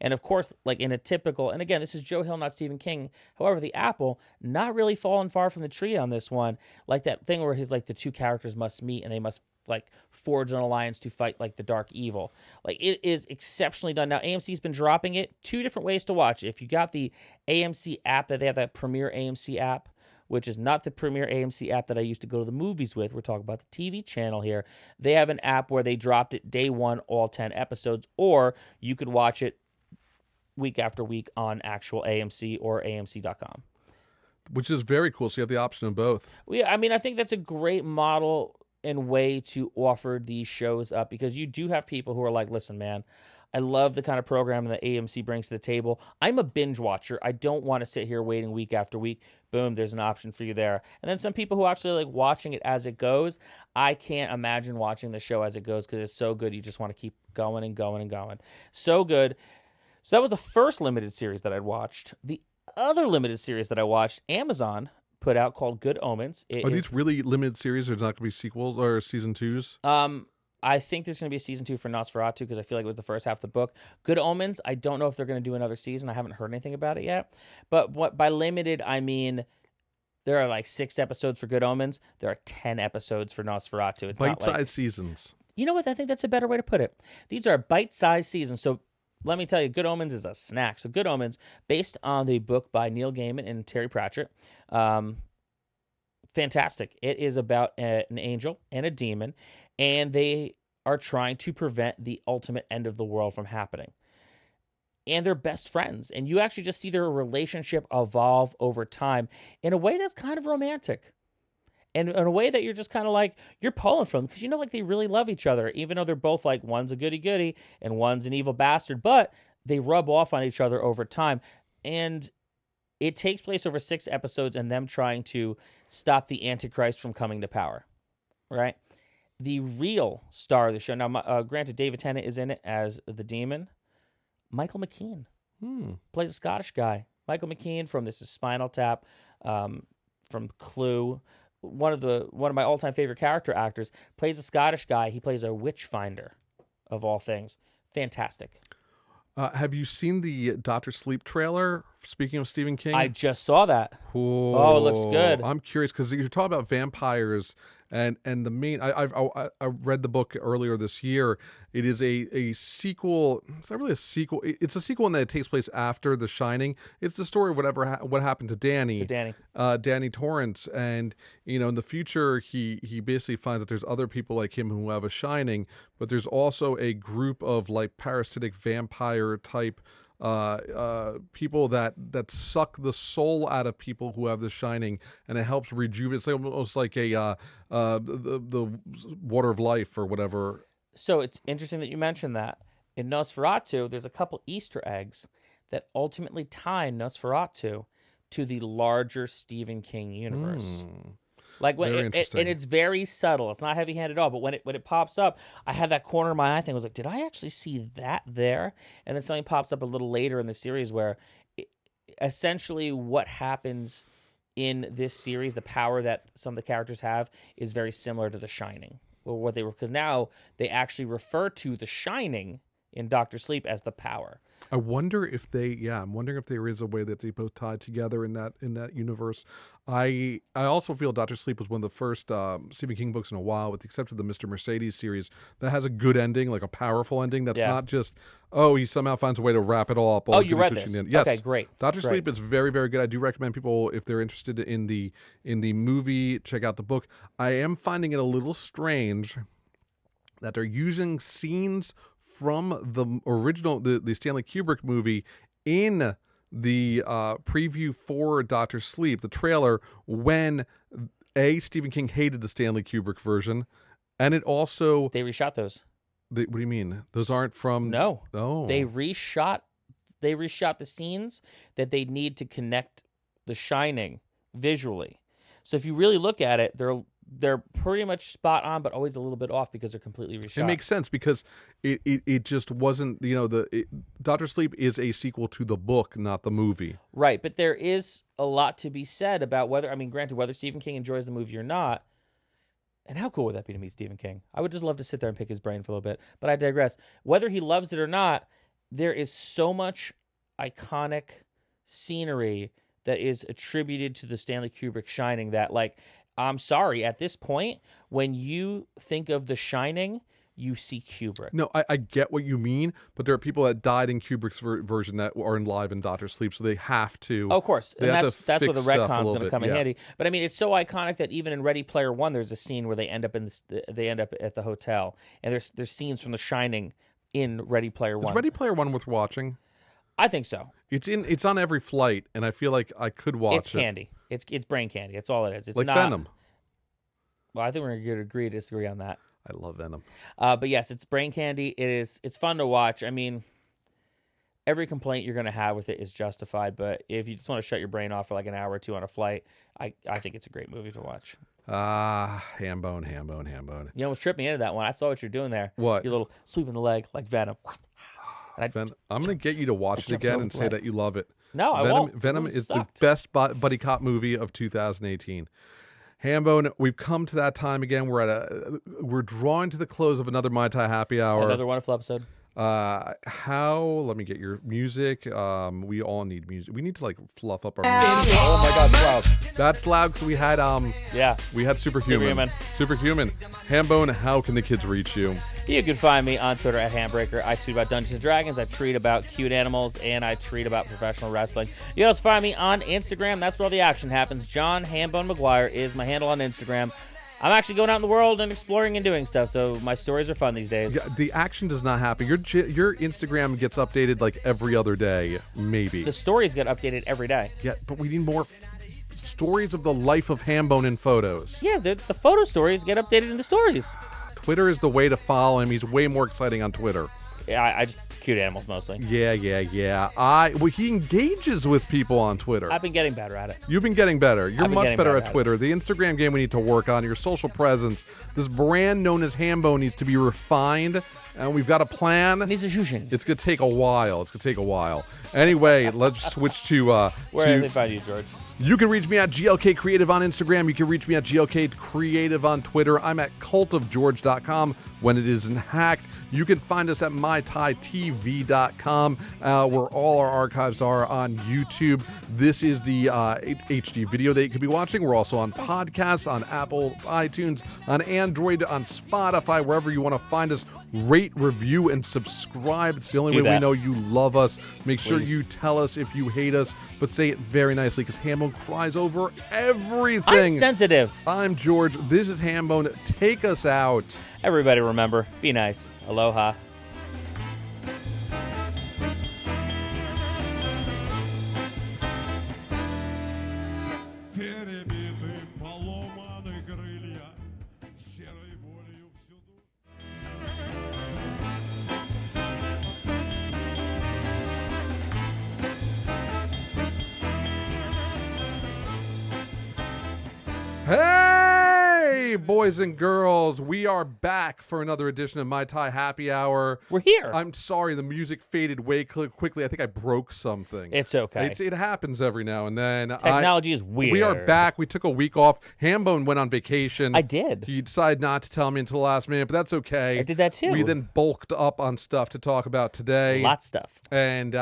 And of course, like in a typical, and again, this is Joe Hill, not Stephen King. However, the apple, not really falling far from the tree on this one. Like that thing where his like the two characters must meet and they must like forge an alliance to fight like the dark evil. Like it is exceptionally done. Now AMC's been dropping it. Two different ways to watch it. If you got the AMC app, that they have that Premier AMC app, which is not the Premier AMC app that I used to go to the movies with. We're talking about the TV channel here. They have an app where they dropped it day one, all 10 episodes, or you could watch it week after week on actual AMC or AMC.com. Which is very cool. So you have the option of both. Yeah, I mean, I think that's a great model and way to offer these shows up, because you do have people who are like, listen, man, I love the kind of programming that AMC brings to the table. I'm a binge watcher. I don't want to sit here waiting week after week. Boom, there's an option for you there. And then some people who actually like watching it as it goes. I can't imagine watching the show as it goes because it's so good. You just want to keep going and going and going. So good. So that was the first limited series that I'd watched. The other limited series that I watched, Amazon put out, called Good Omens. Are these really limited series? There's not going to be sequels or season 2s? I think there's going to be a season 2 for NOS4A2 because I feel like it was the first half of the book. Good Omens, I don't know if they're going to do another season. I haven't heard anything about it yet. But by limited, I mean there are like 6 episodes for Good Omens. There are 10 episodes for NOS4A2. It's Bite-sized seasons. You know what? I think that's a better way to put it. These are bite-sized seasons. So let me tell you, Good Omens is a snack. So Good Omens, based on the book by Neil Gaiman and Terry Pratchett. Fantastic. It is about an angel and a demon, and they are trying to prevent the ultimate end of the world from happening. And they're best friends, and you actually just see their relationship evolve over time in a way that's kind of romantic. And in a way that you're just kind of like, you're pulling from them, because you know, like they really love each other, even though they're both like, one's a goody-goody and one's an evil bastard, but they rub off on each other over time. And it takes place over 6 episodes and them trying to stop the Antichrist from coming to power, right? The real star of the show, now granted, David Tennant is in it as the demon. Michael McKean plays a Scottish guy. Michael McKean from This Is Spinal Tap, from Clue. One of my all-time favorite character actors, plays a Scottish guy. He plays a witch finder, of all things. Fantastic. Have you seen the Dr. Sleep trailer Speaking of Stephen King, I just saw that. Oh, it looks good. I'm curious because you're talking about vampires, and the main. I read the book earlier this year. It is a sequel. It's not really a sequel. It's a sequel in that it takes place after The Shining. It's the story of what happened to Danny. Danny Torrance, and in the future he basically finds that there's other people like him who have a Shining, but there's also a group of like parasitic vampire type people that suck the soul out of people who have the Shining, and it helps rejuvenate. It's almost like the water of life or whatever. So it's interesting that you mentioned that. In NOS4A2, there's a couple Easter eggs that ultimately tie NOS4A2 to the larger Stephen King universe. Like when and it's very subtle. It's not heavy-handed at all. But when it pops up, I had that corner of my eye thing. I was like, did I actually see that there? And then something pops up a little later in the series where essentially what happens in this series, the power that some of the characters have, is very similar to The Shining. Or what they were, because now they actually refer to The Shining in Dr. Sleep as the power. I'm wondering if there is a way that they both tied together in that universe. I also feel Dr. Sleep was one of the first Stephen King books in a while, with the exception of the Mr. Mercedes series, that has a good ending, like a powerful ending. That's not just, he somehow finds a way to wrap it all up. You read this? Yes. Okay, great. Dr. Sleep is very, very good. I do recommend people, if they're interested in the movie, check out the book. I am finding it a little strange that they're using scenes from the original, the Stanley Kubrick movie in the preview for Dr. Sleep, the trailer, when Stephen King hated the Stanley Kubrick version, and it also... They reshot those. What do you mean? Those aren't from... No. Oh. They reshot the scenes that they need to connect The Shining visually. So if you really look at it, they're pretty much spot on, but always a little bit off because they're completely reshot. It makes sense because it just wasn't, Dr. Sleep is a sequel to the book, not the movie. Right, but there is a lot to be said about whether Stephen King enjoys the movie or not. And how cool would that be to meet Stephen King? I would just love to sit there and pick his brain for a little bit, but I digress. Whether he loves it or not, there is so much iconic scenery that is attributed to the Stanley Kubrick Shining that, like, I'm sorry, at this point, when you think of The Shining, you see Kubrick. No, I get what you mean, but there are people that died in Kubrick's version that are alive in Dr. Sleep, so they have to. Oh, of course, and that's where the retcon's going to come in yeah. handy. But I mean, it's so iconic that even in Ready Player One, there's a scene where they end up at the hotel, and there's scenes from The Shining in Ready Player One. Is Ready Player One worth watching? I think so. It's on every flight, and I feel like I could watch it. It's candy. It's brain candy. That's all it is. It's like not Venom. Well, I think we're going to agree to disagree on that. I love Venom. But yes, it's brain candy. It's fun to watch. I mean, every complaint you're going to have with it is justified, but if you just want to shut your brain off for like an hour or two on a flight, I think it's a great movie to watch. Hambone. You almost tripped me into that one. I saw what you're doing there. What? Your little sweeping the leg like Venom. I'm going to get you to watch it again and say that you love it. No, I won't. Venom is the best buddy cop movie of 2018. Hambone, we've come to that time again. We're drawing to the close of another Mai Tai Happy Hour. Another wonderful episode. Let me get your music. We all need music. We need to like fluff up our music. Oh my God, that's loud. That's loud because we had we had Superhuman. Hambone, how can the kids reach you? You can find me on Twitter at Handbreaker. I tweet about Dungeons & Dragons. I tweet about cute animals, and I tweet about professional wrestling. You can also find me on Instagram. That's where all the action happens. John Hambone McGuire is my handle on Instagram. I'm actually going out in the world and exploring and doing stuff, so my stories are fun these days. Yeah, the action does not happen. Your Instagram gets updated like every other day, maybe. The stories get updated every day. Yeah, but we need more stories of the life of Hambone in photos. Yeah, the photo stories get updated in the stories. Twitter is the way to follow him. He's way more exciting on Twitter. Yeah, I just cute animals mostly. Yeah. He engages with people on Twitter. I've been getting better at it. You've been getting better. You're much better at Twitter. The Instagram game we need to work on. Your social presence. This brand known as Hambone needs to be refined and we've got a plan. Needs a shushin. It's gonna take a while. Anyway, let's switch to Where to- do they find you, George? You can reach me at GLK Creative on Instagram. You can reach me at GLK Creative on Twitter. I'm at cultofgeorge.com when it isn't hacked. You can find us at mytaitv.com, where all our archives are on YouTube. This is the HD video that you could be watching. We're also on podcasts, on Apple, iTunes, on Android, on Spotify, wherever you want to find us. Rate, review, and subscribe. It's the only way we know you love us. Make sure you tell us if you hate us, but say it very nicely, because Hambone cries over everything. I'm sensitive. I'm George. This is Hambone. Take us out. Everybody remember, be nice. Aloha. Перебиты поломаны крылья, серой болью всюду. Hey, boys and girls. We are back for another edition of Mai Tai Happy Hour. We're here. I'm sorry, the music faded way quickly. I think I broke something. It's okay. It happens every now and then. Technology is weird. We are back. We took a week off. Hambone went on vacation. I did. He decided not to tell me until the last minute, but that's okay. I did that too. We then bulked up on stuff to talk about today. Lots of stuff. And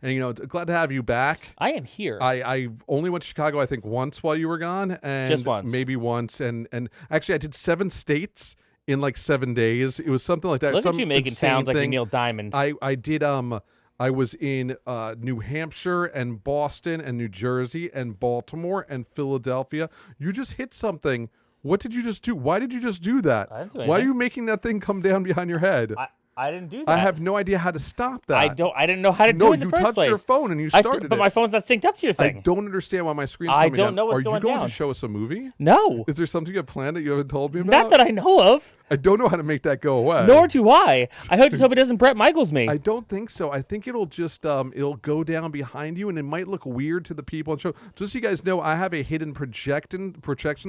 you know, glad to have you back. I am here. I only went to Chicago, I think, once while you were gone, and Just once. maybe once, and actually I did 7 states in like 7 days. It was something like that. Look Some at you making insane sounds like thing. Neil Diamond. I did I was in New Hampshire and Boston and New Jersey and Baltimore and Philadelphia. You just hit something. What did you just do? Why did you just do that? I didn't do Why are anything. you making that thing come down behind your head? I didn't do that. I have no idea how to stop that. I didn't know how to do No, it in the you first touched place. your phone and you I started d- but it. my phone's not synced up to your I thing. don't understand why my screen's I coming don't down. know what's Are going you going down. to show us a movie? No. Is there something you have planned that you haven't told me about? Not that I know of. I don't know how to make that go away. Nor do I. Just hope it doesn't Brett Michaels me. I don't think so. I think it'll just it'll go down behind you, and it might look weird to the people on the show. Just so you guys know, I have a hidden projection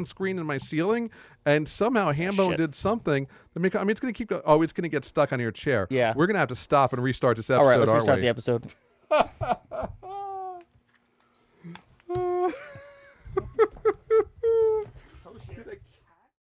screen in my ceiling, and somehow Hambone Shit. did something that make. I mean, it's gonna keep. Oh, it's gonna get stuck on your chair. Yeah. We're gonna have to stop and restart this All episode. right, let's aren't restart we? the episode.